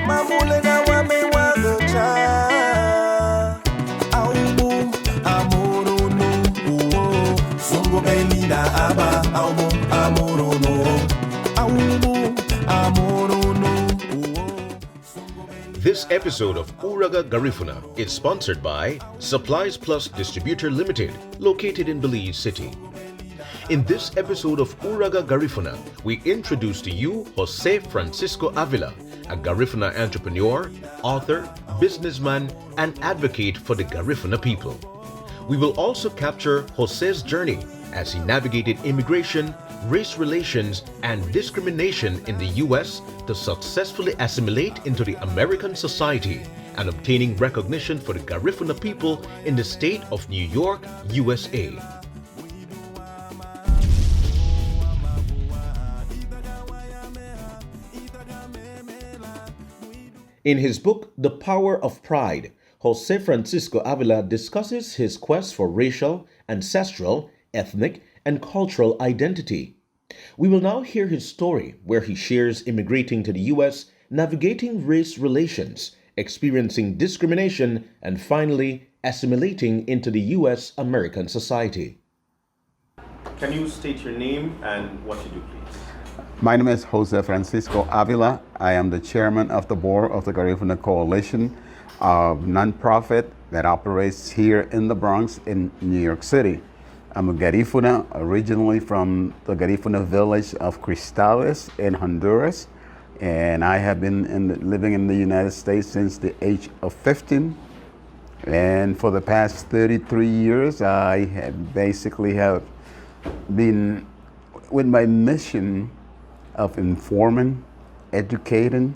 Mamule na wame wagocha. Aubu amoro no. Songo belina aba aubu amoro no. Aubu amoro no. This episode of Uraga Garifuna is sponsored by Supplies Plus Distributor Limited, located in Belize City. In this episode of Uraga Garifuna, we introduce to you Jose Francisco Avila, a Garifuna entrepreneur, author, businessman, and advocate for the Garifuna people. We will also capture Jose's journey as he navigated immigration, race relations, and discrimination in the U.S. to successfully assimilate into the American society and obtaining recognition for the Garifuna people in the state of New York, USA. In his book, The Power of Pride, Jose Francisco Avila discusses his quest for racial, ancestral, ethnic, and cultural identity. We will now hear his story, where he shares immigrating to the U.S., navigating race relations, experiencing discrimination, and finally assimilating into the U.S. American society. Can you state your name and what you do, please? My name is Jose Francisco Avila. I am the chairman of the board of the Garifuna Coalition, a nonprofit that operates here in the Bronx in New York City. I'm a Garifuna, originally from the Garifuna village of Cristales in Honduras, and I have been living in the United States since the age of 15. And for the past 33 years, I have been with my mission of informing, educating,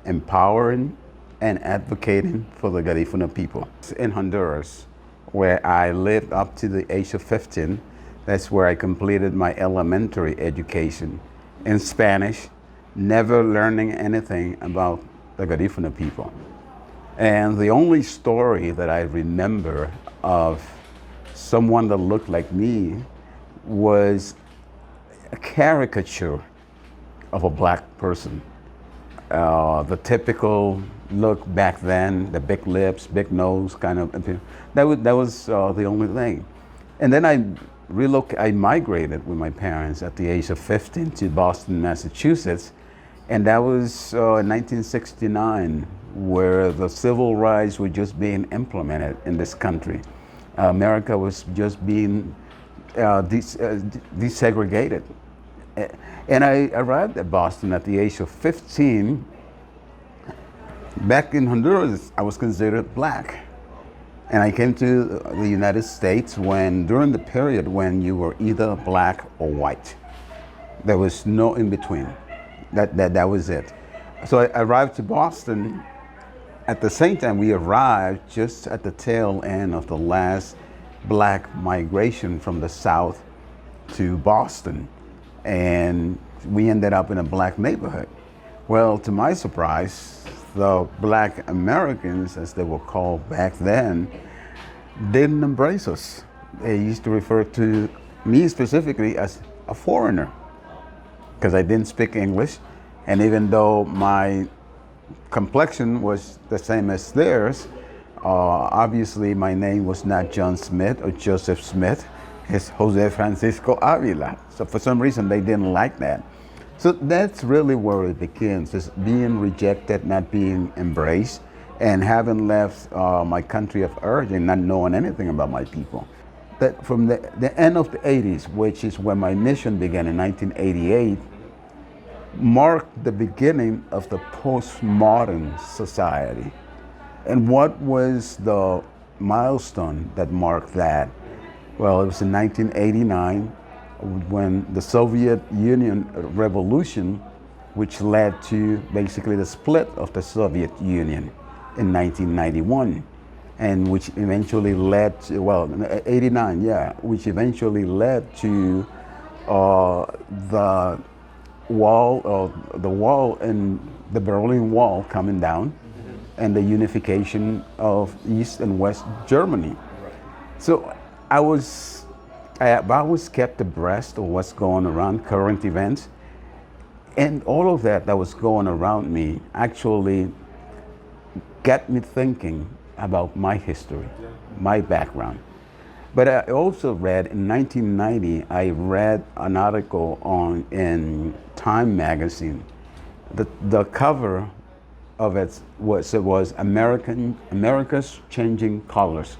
empowering, and advocating for the Garifuna people. In Honduras, where I lived up to the age of 15, that's where I completed my elementary education in Spanish, never learning anything about the Garifuna people. And the only story that I remember of someone that looked like me was a caricature of a black person. The typical look back then, the big lips, big nose, kind of. That was the only thing. And then I migrated with my parents at the age of 15 to Boston, Massachusetts, and that was in 1969, where the civil rights were just being implemented in this country. America was just being desegregated. And I arrived at Boston at the age of 15. Back in Honduras, I was considered black. And I came to the United States during the period when you were either black or white. There was no in between. That was it. So I arrived to Boston. At the same time, we arrived just at the tail end of the last black migration from the South to Boston. And we ended up in a black neighborhood. Well, to my surprise, the black Americans, as they were called back then, didn't embrace us. They used to refer to me specifically as a foreigner because I didn't speak English. And even though my complexion was the same as theirs, obviously my name was not John Smith or Joseph Smith. It's Jose Francisco Avila. So for some reason they didn't like that. So that's really where it begins, is being rejected, not being embraced, and having left my country of origin, not knowing anything about my people. That from the end of the 80s, which is when my mission began in 1988, marked the beginning of the postmodern society. And what was the milestone that marked that? Well, it was in 1989 when the Soviet Union revolution, which led to basically the split of the Soviet Union in 1991, and which eventually led to, 89, which eventually led to the wall and the Berlin Wall coming down, and the unification of East and West Germany. So I was kept abreast of what's going around, current events. And all of that was going around me actually got me thinking about my history, my background. But I also read in 1990, I read an article in Time magazine. The cover of it was America's Changing Colors.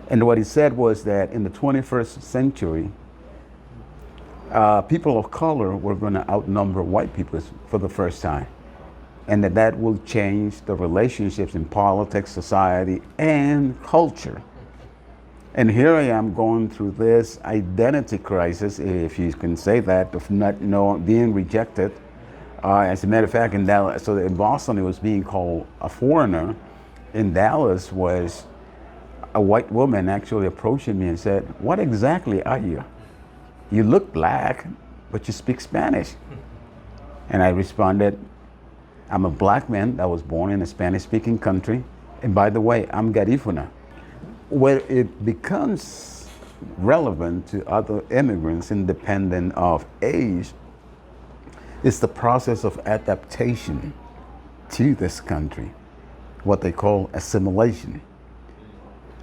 And what he said was that in the 21st century, people of color were going to outnumber white people for the first time. And that will change the relationships in politics, society, and culture. And here I am going through this identity crisis, if you can say that, of being rejected. As a matter of fact, in Dallas, so in Boston, it was being called a foreigner. In Dallas was a white woman actually approaching me and said, "What exactly are you? You look black, but you speak Spanish." And I responded, "I'm a black man that was born in a Spanish-speaking country. And by the way, I'm Garifuna." Where it becomes relevant to other immigrants, independent of age, is the process of adaptation to this country, what they call assimilation.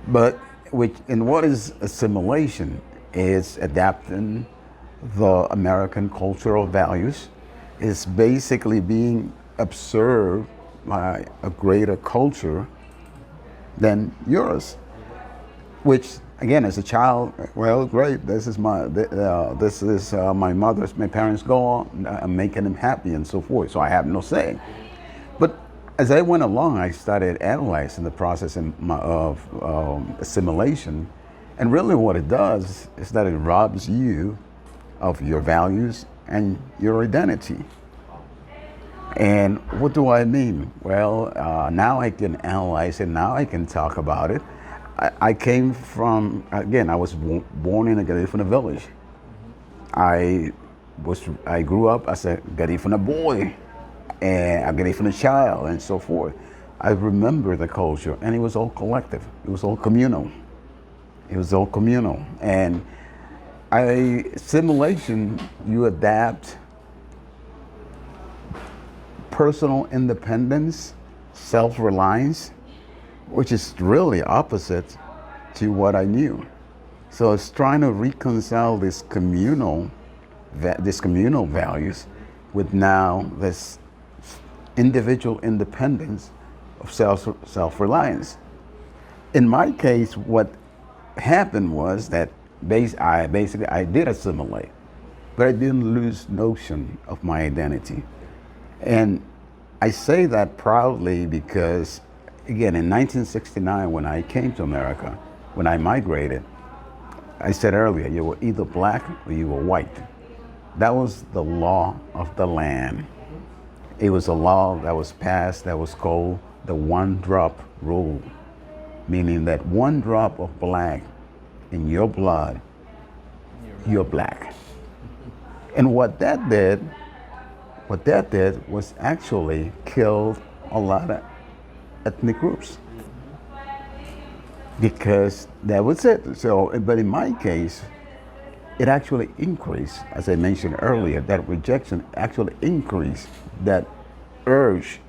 But what is assimilation? Is adapting the American cultural values, is basically being observed by a greater culture than yours. Which, again, as a child, well, great. This is my parents' goal. I'm making them happy and so forth. So I have no say. But as I went along, I started analyzing the process of assimilation, and really, what it does is that it robs you of your values and your identity. And what do I mean? Well, now I can analyze it. Now I can talk about it. I came from, again, I was born in a Garifuna village. I grew up as a Garifuna boy and a Garifuna child and so forth. I remember the culture, and it was all collective. It was all communal. And assimilation, you adapt personal independence, self-reliance, which is really opposite to what I knew. So it's trying to reconcile this communal values with now this individual independence of self-reliance. In my case, what happened was that I did assimilate, but I didn't lose notion of my identity. And I say that proudly because, again, in 1969, when I came to America, when I migrated, I said earlier, you were either black or you were white. That was the law of the land. It was a law that was passed that was called the one-drop rule, meaning that one drop of black in your blood, you're black. And what that did was actually killed a lot of ethnic groups, because that was it. So, but in my case, it actually increased, as I mentioned earlier, that rejection actually increased that urge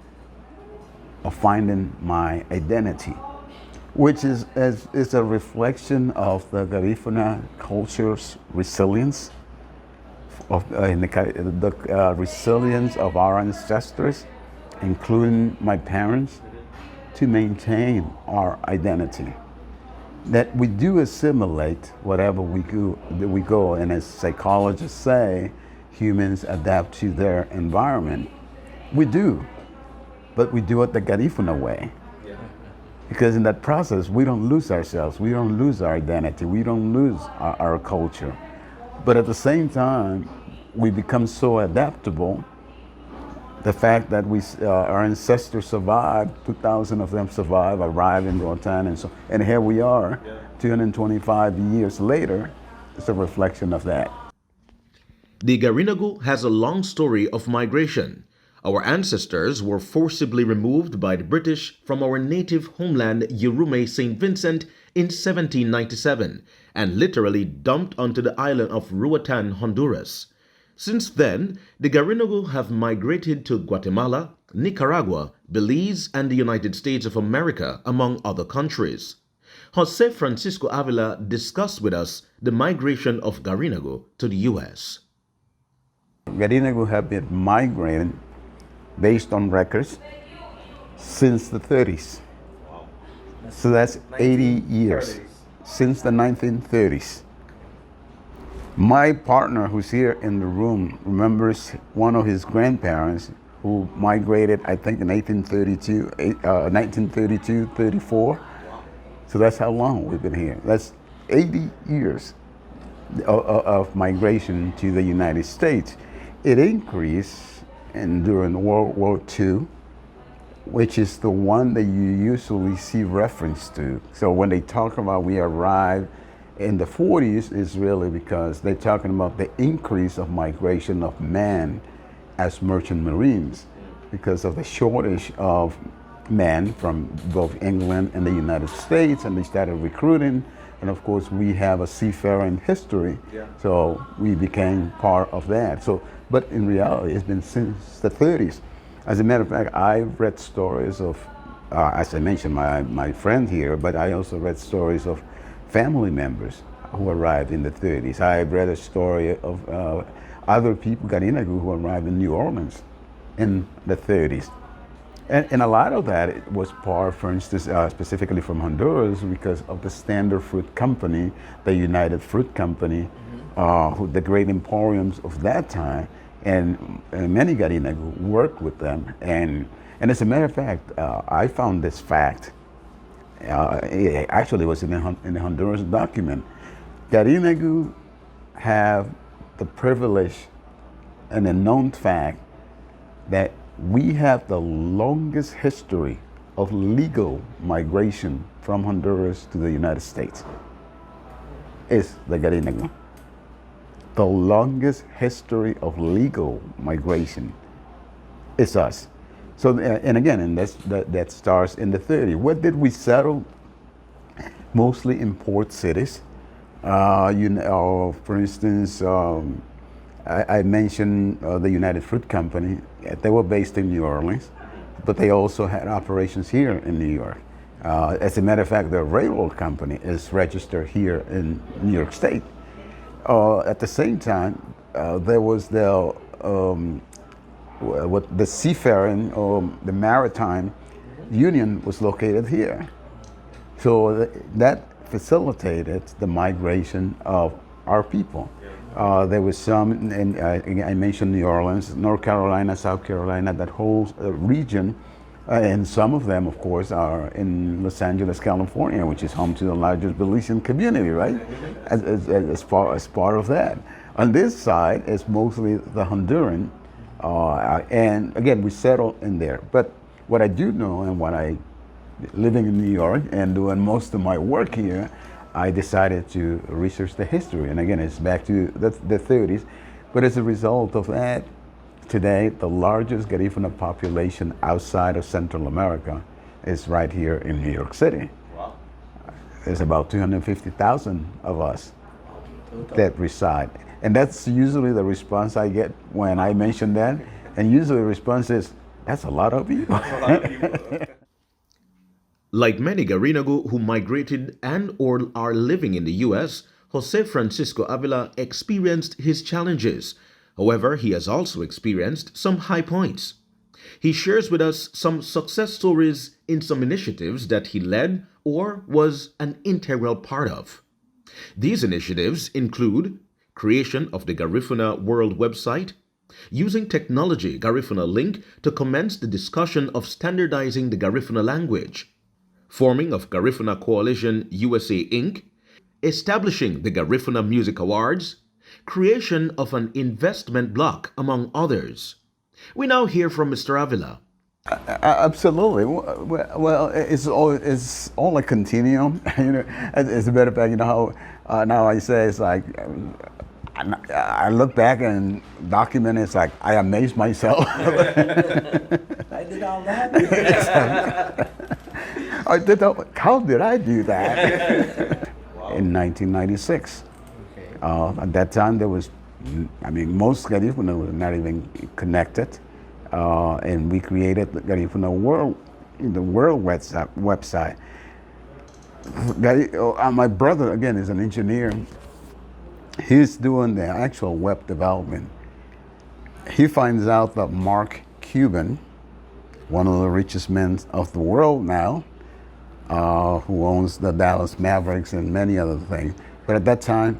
of finding my identity, which is a reflection of the Garifuna culture's resilience, of the resilience of our ancestors, including my parents, to maintain our identity. That we do assimilate whatever we go, and as psychologists say, humans adapt to their environment. We do, but we do it the Garifuna way. Because in that process, we don't lose ourselves, we don't lose our identity, we don't lose our culture. But at the same time, we become so adaptable. The fact that our ancestors survived, 2,000 of them survived, arrived in Roatan, and here we are, 225 years later. It's a reflection of that. The Garinagu has a long story of migration. Our ancestors were forcibly removed by the British from our native homeland, Yurume, St. Vincent, in 1797, and literally dumped onto the island of Roatan, Honduras. Since then, the Garinagu have migrated to Guatemala, Nicaragua, Belize, and the United States of America, among other countries. Jose Francisco Avila discussed with us the migration of Garinagu to the U.S. Garinagu have been migrating based on records since the 30s. So that's 80 years, since the 1930s. My partner who's here in the room remembers one of his grandparents who migrated, I think, in 1932, 34. So that's how long we've been here. That's 80 years of migration to the United States. It increased during World War II, which is the one that you usually see reference to. So when they talk about we arrived in the 40s, it's really because they're talking about the increase of migration of men as merchant marines because of the shortage of men from both England and the United States, and they started recruiting. And of course, we have a seafaring history, so we became part of that. So, but in reality, it's been since the 30s. As a matter of fact, I've read stories of, as I mentioned, my friend here, but I also read stories of family members who arrived in the 30s. I've read a story of other people, Garinagu, who arrived in New Orleans in the 30s. And a lot of that was part, for instance, specifically from Honduras, because of the Standard Fruit Company, the United Fruit Company, the great emporiums of that time. And many Garinagu worked with them. And as a matter of fact, I found this fact. It actually was in the Honduras document. Garinagu have the privilege and a known fact that we have the longest history of legal migration from Honduras to the United States. It's the Garinagu. The longest history of legal migration is us. So, and again, and that starts in the 30s. What did we settle? Mostly in port cities. For instance, I mentioned the United Fruit Company. They were based in New Orleans, but they also had operations here in New York. As a matter of fact, the railroad company is registered here in New York State. At the same time, there was the seafaring, the maritime union was located here. So that facilitated the migration of our people. There was some, and I mentioned New Orleans, North Carolina, South Carolina, that whole region, and some of them, of course, are in Los Angeles, California, which is home to the largest Belizean community, right? As part of that. On this side, it's mostly the Honduran, and again, we settled in there. But what I do know, and living in New York and doing most of my work here, I decided to research the history. And again, it's back to the 30s. But as a result of that, today, the largest Garifuna population outside of Central America is right here in New York City. Wow. There's about 250,000 of us that reside. And that's usually the response I get when I mention that. And usually the response is, that's a lot of people. Like many Garinagu who migrated and or are living in the U.S., Jose Francisco Avila experienced his challenges. However, he has also experienced some high points. He shares with us some success stories in some initiatives that he led or was an integral part of. These initiatives include creation of the Garifuna World website, using technology Garifuna Link to commence the discussion of standardizing the Garifuna language, forming of Garifuna Coalition USA Inc., establishing the Garifuna Music Awards, creation of an investment block, among others. We now hear from Mr. Avila. Absolutely. Well, it's all a continuum. As a matter of fact, how now I say it's like, I look back and document it, it's like I amaze myself. I did all that. How did I do that? Wow. In 1996. At that time, there was I mean, most Garifuna were not even connected, and we created the Garifuna World, the World website. My brother, again, is an engineer. He's doing the actual web development. He finds out that Mark Cuban, one of the richest men of the world now, who owns the Dallas Mavericks and many other things, but at that time,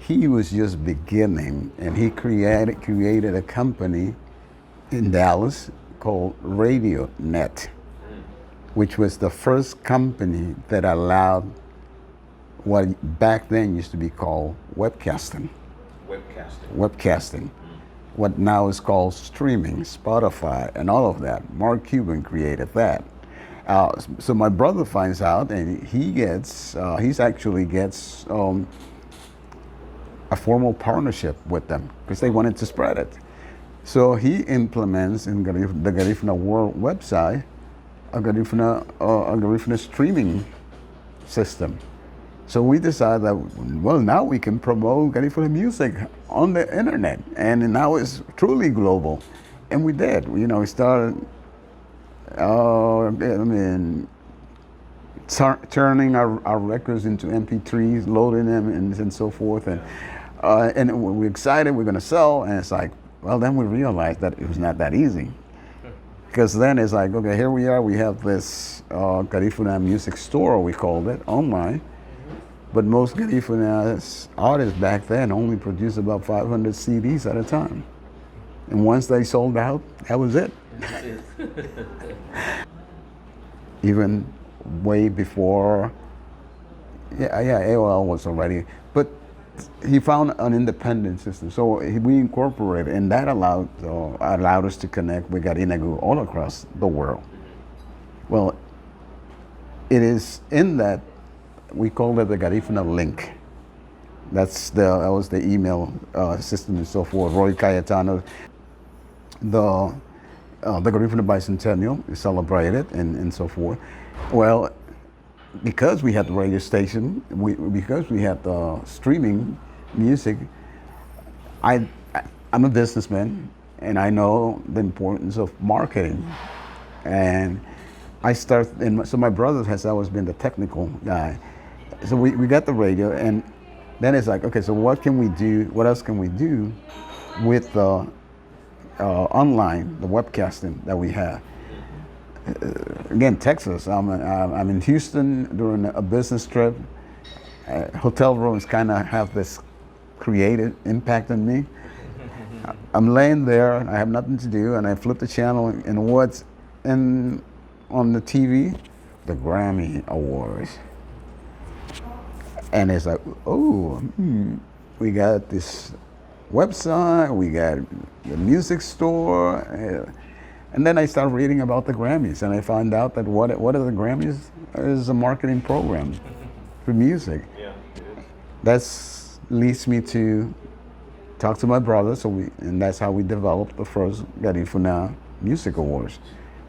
he was just beginning, and he created a company in Dallas called RadioNet, which was the first company that allowed what back then used to be called webcasting. Webcasting. What now is called streaming, Spotify, and all of that. Mark Cuban created that. So my brother finds out, and he actually gets a formal partnership with them because they wanted to spread it. So he implements in the Garifuna World website a Garifuna streaming system. So we decided that, well, now we can promote Garifuna music on the internet, and now it's truly global. And we did. We started, turning our records into MP3s, loading them, and so forth. And we're excited, we're going to sell, and it's like, well, then we realized that it was not that easy. Because then it's like, okay, here we are, we have this Garifuna music store, we called it, online. But most Garifuna artists back then only produced about 500 CDs at a time. And once they sold out, that was it. Even way before, AOL was already, but he found an independent system. So we incorporated, and that allowed us to connect with Garinagu all across the world. Well, it is in that we called it the Garifuna link. That was the email system and so forth. Roy Cayetano, the Garifuna Bicentennial is celebrated and so forth. Well, because we had the radio station, because we had the streaming music, I'm a businessman, and I know the importance of marketing. And so my brother has always been the technical guy. So we got the radio, and then it's like, okay, so what can we do? What else can we do with the online, the webcasting that we have? Again, Texas. I'm in Houston during a business trip. Hotel rooms kind of have this creative impact on me. I'm laying there, I have nothing to do, and I flip the channel, and what's on the TV? The Grammy Awards. And it's like, we got this website, we got the music store. And then I started reading about the Grammys, and I found out that what are the Grammys is a marketing program for music. Yeah, it is. That leads me to talk to my brother, and that's how we developed the first Garifuna Music Awards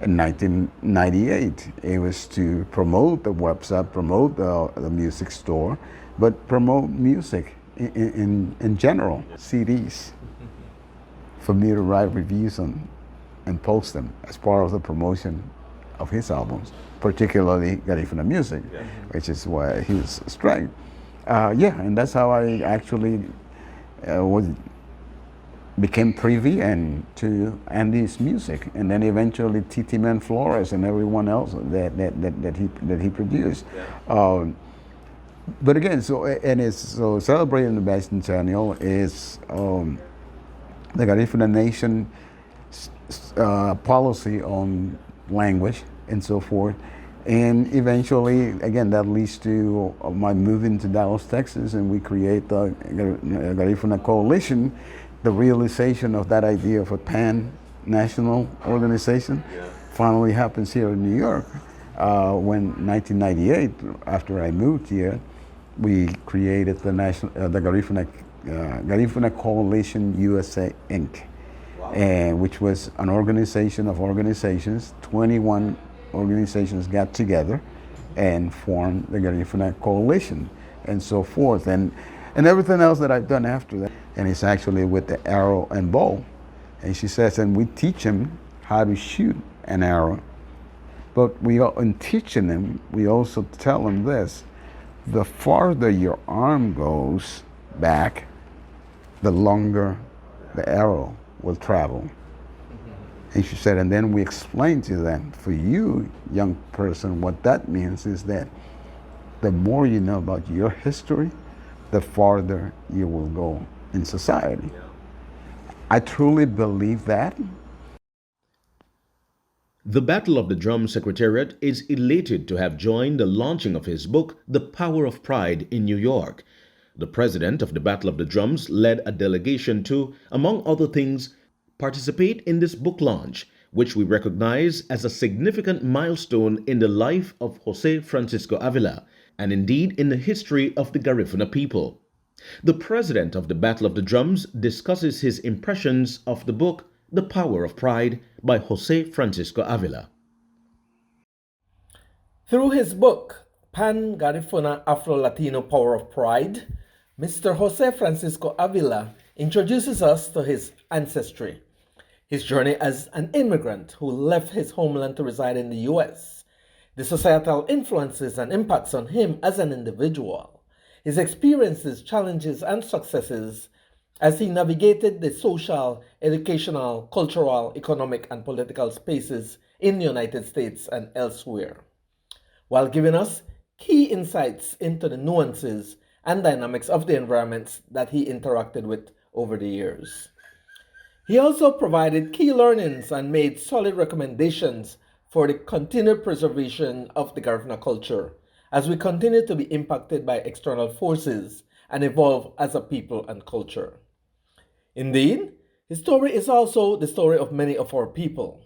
in 1998. It was to promote the website, promote the music store, but promote music in general, CDs, for me to write reviews on and post them as part of the promotion of his albums, particularly Garifuna music, which is why his strength. And that's how I actually became privy to Andy's music, and then eventually Titi Man Flores and everyone else that he produced. But again, so celebrating the bicentennial is the Garifuna Nation policy on language and so forth. And eventually, again, that leads to my moving to Dallas, Texas, and we create the Garifuna Coalition, the realization of that idea of a pan-national organization finally happens here in New York. When 1998, after I moved here, we created the Garifuna Coalition USA Inc., which was an organization of organizations. 21 organizations got together and formed the Garifuna Coalition and so forth. And everything else that I've done after that. and it's actually with the arrow and bow. And she says, and we teach them how to shoot an arrow. But in teaching them, we also tell them this: the farther your arm goes back, the longer the arrow will travel. And she said, and then we explain to them, for you, young person, what that means is that the more you know about your history, the farther you will go in society. I truly believe that. The Battle of the Drum Secretariat is elated to have joined the launching of his book, The Power of Pride, in New York. The president of the Battle of the Drums led a delegation to, among other things, participate in this book launch, which we recognize as a significant milestone in the life of Jose Francisco Avila, and indeed in the history of the Garifuna people. The president of the Battle of the Drums discusses his impressions of the book, The Power of Pride, by Jose Francisco Avila. Through his book, Pan Garifuna Afro-Latino Power of Pride, Mr. Jose Francisco Avila introduces us to his ancestry, his journey as an immigrant who left his homeland to reside in the U.S., the societal influences and impacts on him as an individual, his experiences, challenges, and successes as he navigated the social, educational, cultural, economic, and political spaces in the United States and elsewhere, while giving us key insights into the nuances and dynamics of the environments that he interacted with over the years. He also provided key learnings and made solid recommendations for the continued preservation of the Garifuna culture as we continue to be impacted by external forces and evolve as a people and culture. Indeed, his story is also the story of many of our people.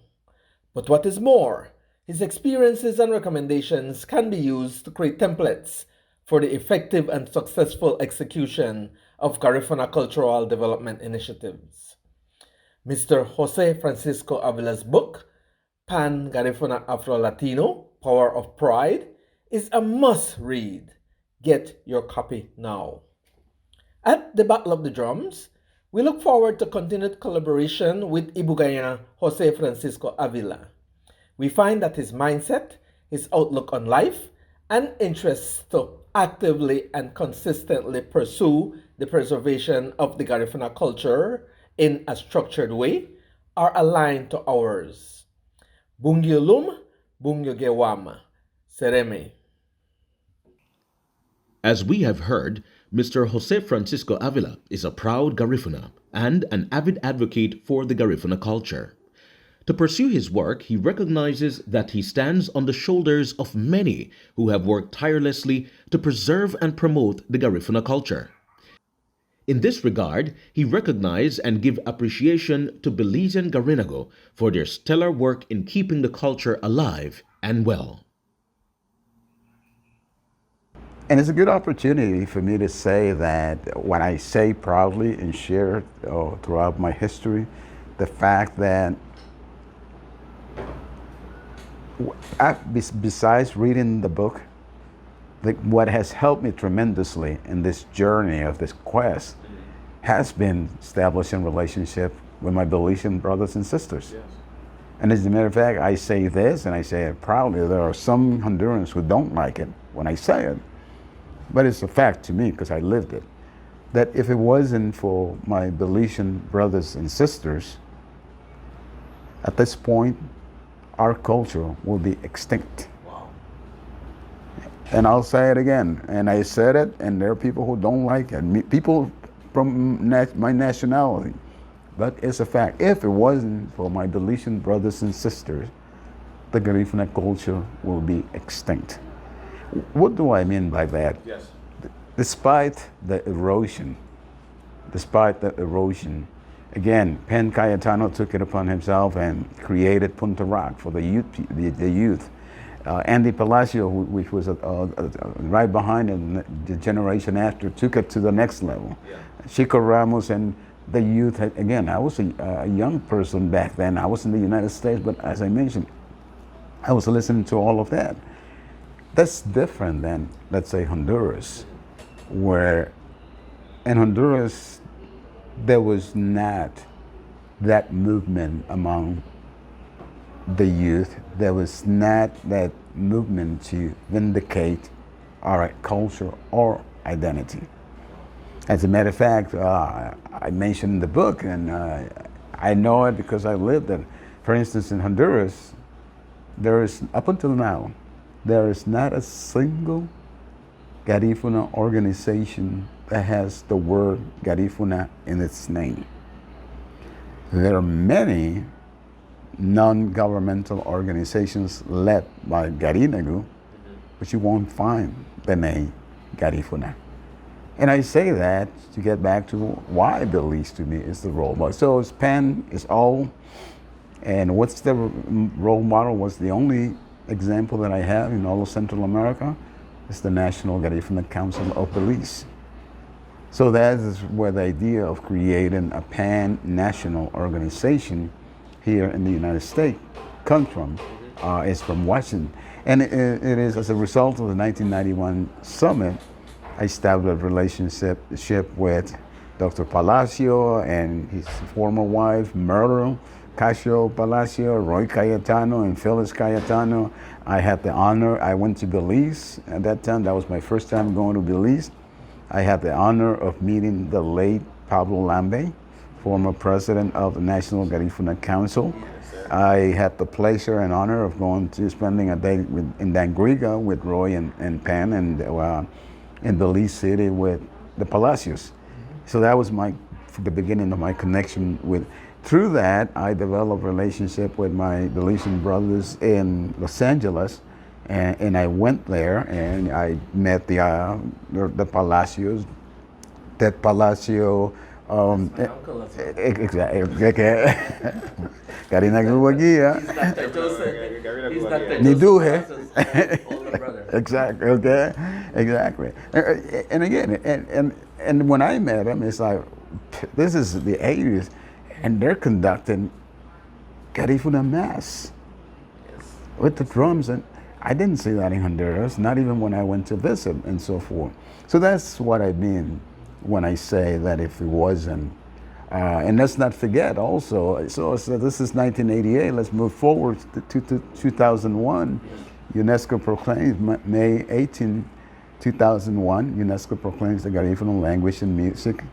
But what is more, his experiences and recommendations can be used to create templates for the effective and successful execution of Garifuna cultural development initiatives. Mr. Jose Francisco Avila's book, Pan Garifuna Afro-Latino, Power of Pride, is a must-read. Get your copy now. At the Battle of the Drums, we look forward to continued collaboration with Ibugaya Jose Francisco Avila. We find that his mindset, his outlook on life, and interests to actively and consistently pursue the preservation of the Garifuna culture in a structured way are aligned to ours. Bungyulum, Bungyugewam, Sereme. As we have heard, Mr. Jose Francisco Avila is a proud Garifuna and an avid advocate for the Garifuna culture. To pursue his work, he recognizes that he stands on the shoulders of many who have worked tirelessly to preserve and promote the Garifuna culture. In this regard, he recognized and give appreciation to Belize and Garinago for their stellar work in keeping the culture alive and well. And it's a good opportunity for me to say that when I say proudly and share throughout my history, the fact that besides reading the book, what has helped me tremendously in this journey of this quest has been establishing relationship with my Belizean brothers and sisters. Yes. And as a matter of fact, I say this and I say it proudly. There are some Hondurans who don't like it when I say it, but it's a fact to me because I lived it, that if it wasn't for my Belizean brothers and sisters, at this point, our culture will be extinct. Wow. And I'll say it again, and I said it, and there are people who don't like it, people from my nationality, but it's a fact. If it wasn't for my Belizean brothers and sisters, the Garifuna culture will be extinct. What do I mean by that? Yes. Despite the erosion, again, Pen Cayetano took it upon himself and created Punta Rock for the youth. Andy Palacio, which was right behind him, the generation after, took it to the next level. Yeah. Chico Ramos and the youth, again, I was a young person back then. I was in the United States, but as I mentioned, I was listening to all of that. That's different than, let's say, Honduras, where in Honduras, there was not that movement among the youth. There was not that movement to vindicate our culture or identity. As a matter of fact, I mentioned in the book, and I know it because I lived it. For instance, in Honduras, there is, up until now, there is not a single Garifuna organization that has the word Garifuna in its name. There are many non-governmental organizations led by Garinagu, but you won't find the name Garifuna. And I say that to get back to why Belize to me is the role model. So it's Pan is all, and what's the role model was the only example that I have in all of Central America is the National Garifuna Council of Belize. So that is where the idea of creating a pan-national organization here in the United States comes from. It's from Washington. And it is as a result of the 1991 summit. I established a relationship with Dr. Palacio and his former wife, Myrtle Casio Palacio, Roy Cayetano, and Phyllis Cayetano. I had the honor, I went to Belize at that time. That was my first time going to Belize. I had the honor of meeting the late Pablo Lambe, former president of the National Garifuna Council. I had the pleasure and honor of going to spending a day in Dangriga with Roy and Pan, and in Belize City with the Palacios. So that was the beginning of my connection with. Through that, I developed a relationship with my Belizean brothers in Los Angeles, and I went there and I met the Palacios, Ted Palacio. Exactly. Karina Guagia. He's Dr. Niduhe. older brother. Exactly. Okay. Exactly. And again, and when I met him, it's like, this is the 80s, and they're conducting Garifuna Mass with the drums, and I didn't see that in Honduras, not even when I went to visit and so forth. So that's what I mean when I say that if it wasn't, and let's not forget also, so this is 1988, let's move forward to 2001. UNESCO proclaims, May 18, 2001, UNESCO proclaims the Garifuna language and music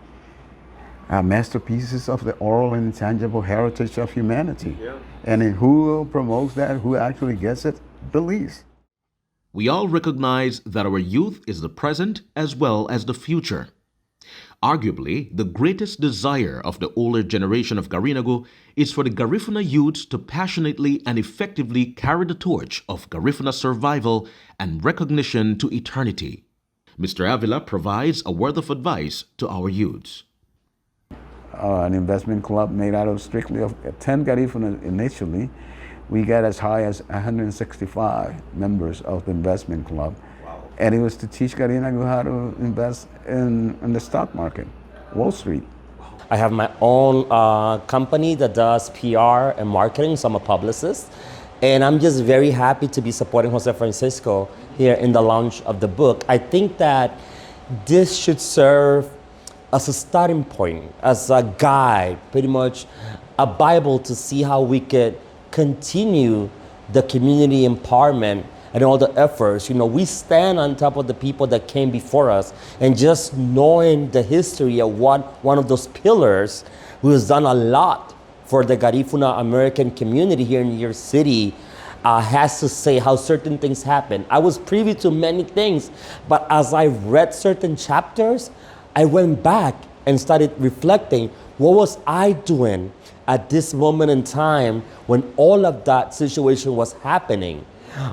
masterpieces of the oral and intangible heritage of humanity. Yeah. And who promotes that, who actually gets it? Belize. We all recognize that our youth is the present as well as the future. Arguably, the greatest desire of the older generation of Garinagu is for the Garifuna youths to passionately and effectively carry the torch of Garifuna survival and recognition to eternity. Mr. Avila provides a word of advice to our youths. An investment club made out of strictly of 10 Garifuna initially. We got as high as 165 members of the investment club. And it was to teach Garinagu how to invest in the stock market, Wall Street. I have my own company that does PR and marketing, so I'm a publicist. And I'm just very happy to be supporting Jose Francisco here in the launch of the book. I think that this should serve as a starting point, as a guide, pretty much a Bible to see how we could continue the community empowerment and all the efforts. You know, we stand on top of the people that came before us, and just knowing the history of one of those pillars who has done a lot for the Garifuna American community here in New York City has to say how certain things happen. I was privy to many things, but as I read certain chapters, I went back and started reflecting, what was I doing at this moment in time when all of that situation was happening?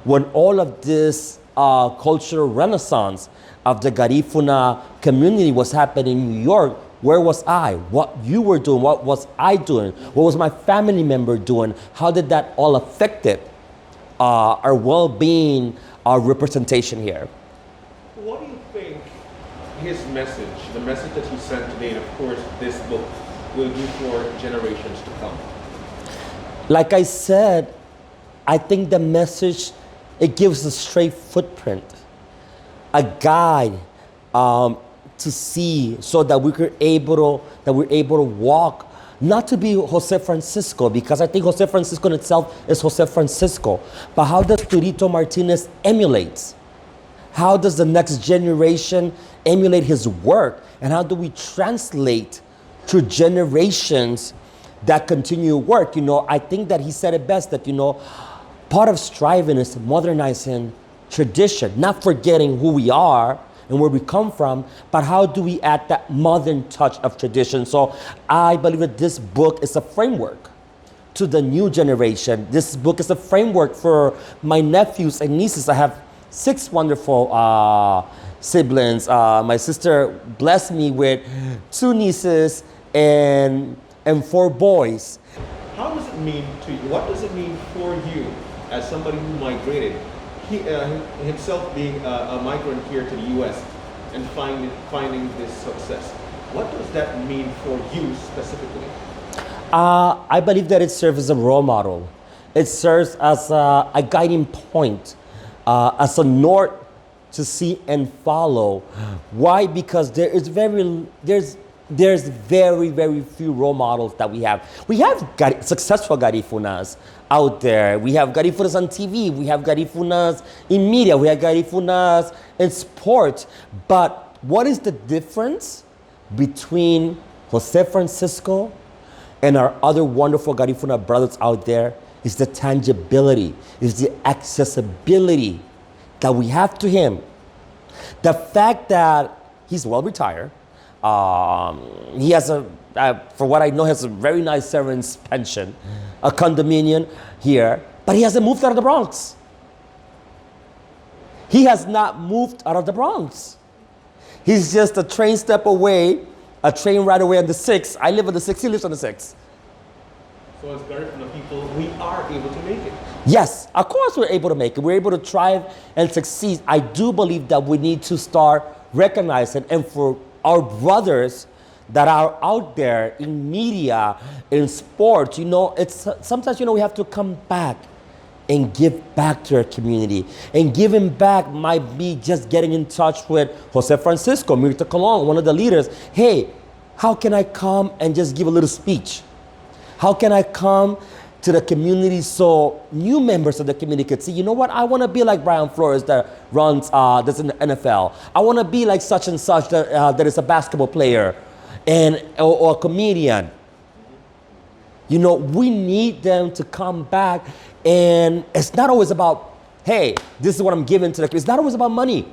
When all of this cultural renaissance of the Garifuna community was happening in New York, where was I? What you were doing, what was I doing? What was my family member doing? How did that all affect our well-being, our representation here? What do you think his message, the message that he sent today, and of course this book, will do for generations to come? Like I said, I think the message, it gives a straight footprint, a guide to see so that we're able to walk, not to be Jose Francisco, because I think Jose Francisco in itself is Jose Francisco, but how does Turito Martinez emulate? How does the next generation emulate his work? And how do we translate to generations that continue work? I think that he said it best, that, part of striving is modernizing tradition, not forgetting who we are and where we come from, but how do we add that modern touch of tradition? So I believe that this book is a framework to the new generation. This book is a framework for my nephews and nieces. I have 6 wonderful siblings. My sister blessed me with 2 nieces and 4 boys. How does it mean to you? What does it mean for you as somebody who migrated? Himself being a migrant here to the U.S. and finding this success. What does that mean for you specifically? I believe that it serves as a role model. It serves as a guiding point, as a north to see and follow. Why? Because there's very, very few role models that we have. We have successful Garifunas out there. We have Garifunas on TV. We have Garifunas in media. We have Garifunas in sport. But what is the difference between Jose Francisco and our other wonderful Garifuna brothers out there? Is the tangibility, is the accessibility that we have to him. The fact that he's well retired. He has for what I know, has a very nice severance pension, a condominium here, but he hasn't moved out of the Bronx. He has not moved out of the Bronx. He's just a train step away, a train ride away on the 6. I live on the 6, he lives on the 6. So as Garifuna people, we are able to make it. Yes, of course we're able to make it. We're able to thrive and succeed. I do believe that we need to start recognizing, and for our brothers that are out there in media, in sports, it's sometimes, we have to come back and give back to our community. And giving back might be just getting in touch with Jose Francisco, Mirta Colon, one of the leaders. Hey, how can I come and just give a little speech? How can I come to the community so new members of the community could see, I want to be like Brian Flores that runs, that's in the NFL. I want to be like such and such that is a basketball player or a comedian. We need them to come back, and it's not always about, hey, this is what I'm giving to the community. It's not always about money.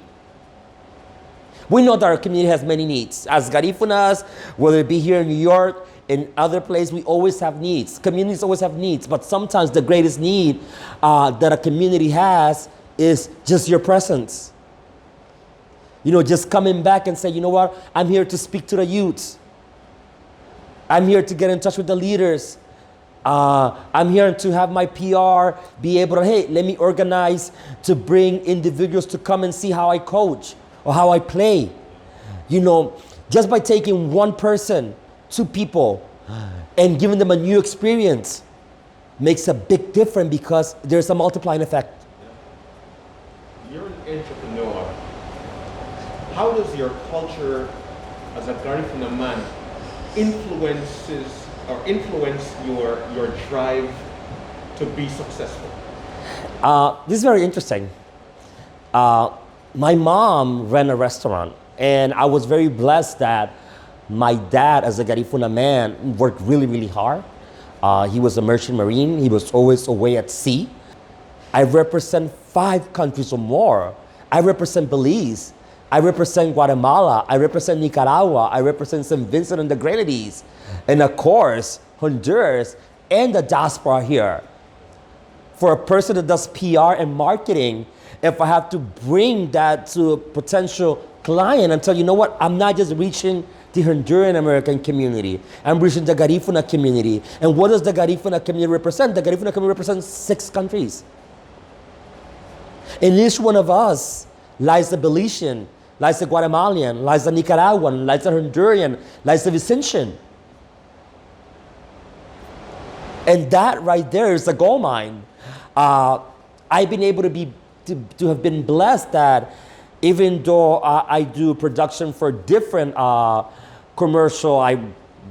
We know that our community has many needs. As Garifunas, whether it be here in New York, in other places, we always have needs. Communities always have needs, but sometimes the greatest need that a community has is just your presence. Just coming back and say, I'm here to speak to the youth. I'm here to get in touch with the leaders. I'm here to have my PR be able to, hey, let me organize to bring individuals to come and see how I coach or how I play. Just by taking one person, 2 people, and giving them a new experience makes a big difference, because there's a multiplying effect. You're an entrepreneur. How does your culture as a Garifuna man influence your drive to be successful? This is very interesting. My mom ran a restaurant, and I was very blessed that my dad, as a Garifuna man, worked really, really hard. He was a merchant marine. He was always away at sea. I represent 5 countries or more. I represent Belize. I represent Guatemala. I represent Nicaragua. I represent St. Vincent and the Grenadines. And of course, Honduras and the diaspora here. For a person that does PR and marketing, if I have to bring that to a potential client and tell, I'm not just reaching the Honduran American community. I'm reaching the Garifuna community. And what does the Garifuna community represent? The Garifuna community represents 6 countries. In each one of us lies the Belizean, lies the Guatemalan, lies the Nicaraguan, lies the Honduran, lies the Vincentian. And that right there is a gold mine. I've been able to have been blessed that Even though I do production for different commercial, I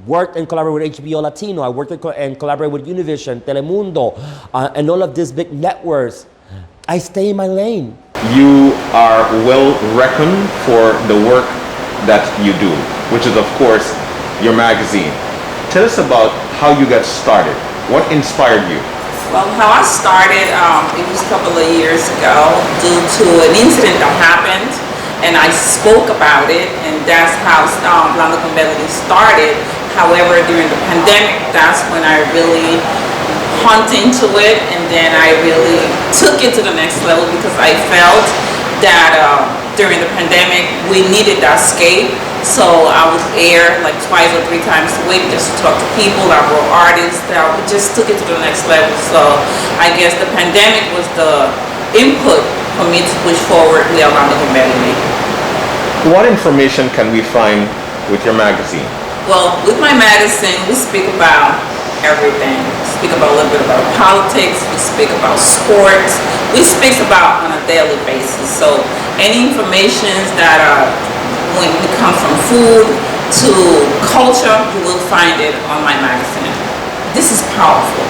worked and collaborated with HBO Latino, I worked and collaborated with Univision, Telemundo, and all of these big networks. I stay in my lane. You are well reckoned for the work that you do, which is of course your magazine. Tell us about how you got started. What inspired you? Well, how I started, it was a couple of years ago due to an incident that happened, and I spoke about it, and that's how Hablando con Belly started. However, during the pandemic, that's when I really hunt into it, and then I really took it to the next level because I felt that during the pandemic we needed that escape. So I would air like 2 or 3 times a week just to talk to people that were artists, that just took it to the next level. So I guess the pandemic was the input for me to push forward the Hablando con Belly. What information can we find with your magazine? Well, with my magazine, we speak about everything. We speak about a little bit about politics, we speak about sports, we speak about on a daily basis. So any information that when it comes from food to culture, you will find it on my magazine. This is powerful.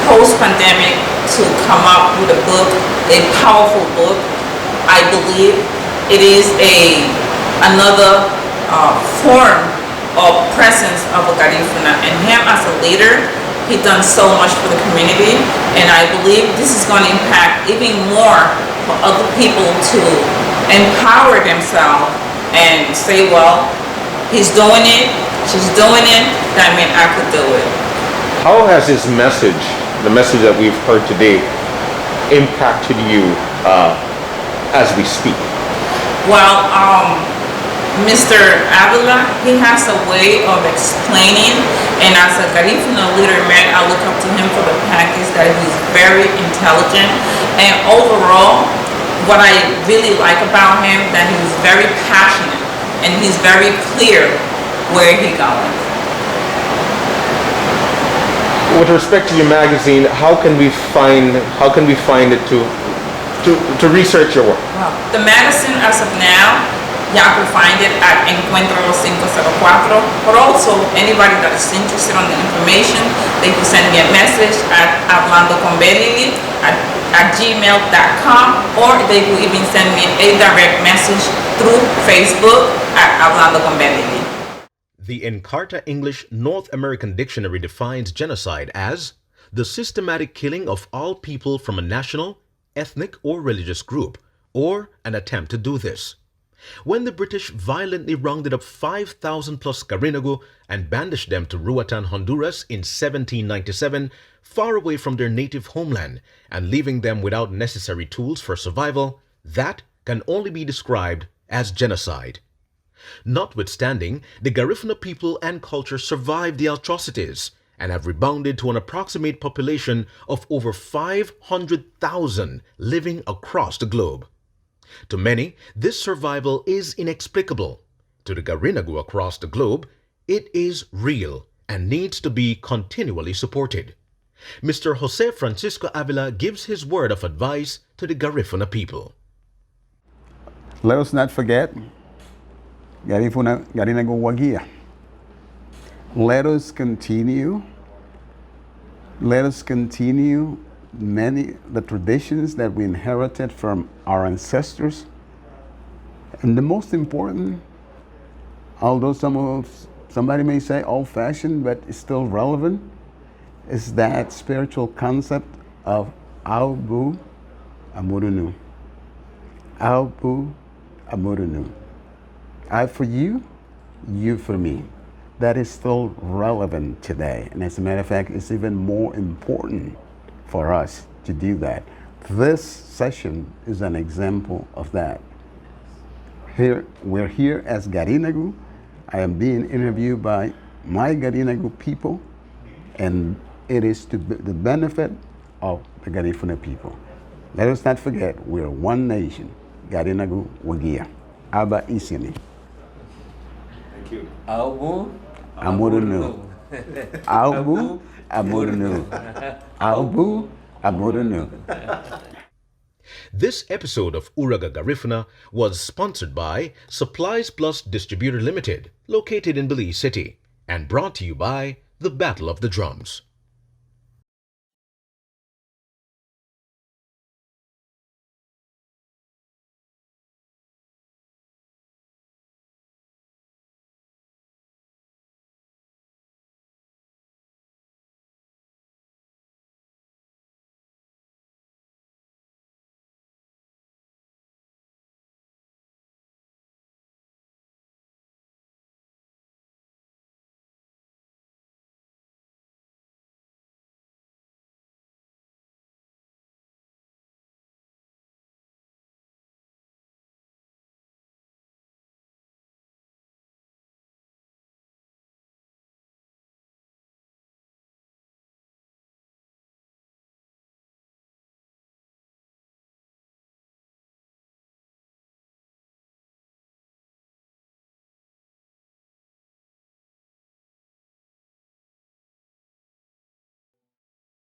Post-pandemic, to come up with a book, a powerful book, I believe it is another form of presence of a Garifuna, and him as a leader, he done so much for the community, and I believe this is going to impact even more for other people to empower themselves and say, well, he's doing it, she's doing it, that means I could do it. How has his message, the message that we've heard today, impacted you as we speak? Well, Mr. Avila, he has a way of explaining, and as a Garifuna leader, man, I look up to him for the package that he's very intelligent, and overall, what I really like about him, that he's very passionate, and he's very clear where he's going. With respect to your magazine, how can we find it to research your work? Wow. The magazine, as of now, y'all can find it at Encuentro 504, but also anybody that is interested on the information, they can send me a message at hablandoconbelly at gmail.com, or they will even send me a direct message through Facebook at Hablando con Belly. The Encarta English North American Dictionary defines genocide as the systematic killing of all people from a national, ethnic, or religious group, or an attempt to do this. When the British violently rounded up 5,000 plus Garinagu and banished them to Roatan, Honduras in 1797, far away from their native homeland and leaving them without necessary tools for survival, that can only be described as genocide. Notwithstanding, the Garifuna people and culture survived the atrocities and have rebounded to an approximate population of over 500,000 living across the globe. To many, this survival is inexplicable. To the Garinagu across the globe, it is real and needs to be continually supported. Mr. Jose Francisco Avila gives his word of advice to the Garifuna people. Let us not forget Garifuna Wagia. Let us continue the traditions that we inherited from our ancestors. And the most important, although somebody may say old-fashioned, but it's still relevant, is that spiritual concept of Aubu Amurunu. Aubu Amurunu. I for you, you for me. That is still relevant today. And as a matter of fact, it's even more important for us to do that. This session is an example of that. We're here as Garinagu. I am being interviewed by my Garinagu people, and it is to the benefit of the Garifuna people. Let us not forget, we're one nation, Garinagu Wagia. Aba Isini. Thank you. Aubu Amurunu. Aubu Amurunu. Aubu Amurunu. This episode of Uraga Garifuna was sponsored by Supplies Plus Distributor Limited, located in Belize City, and brought to you by the Battle of the Drums.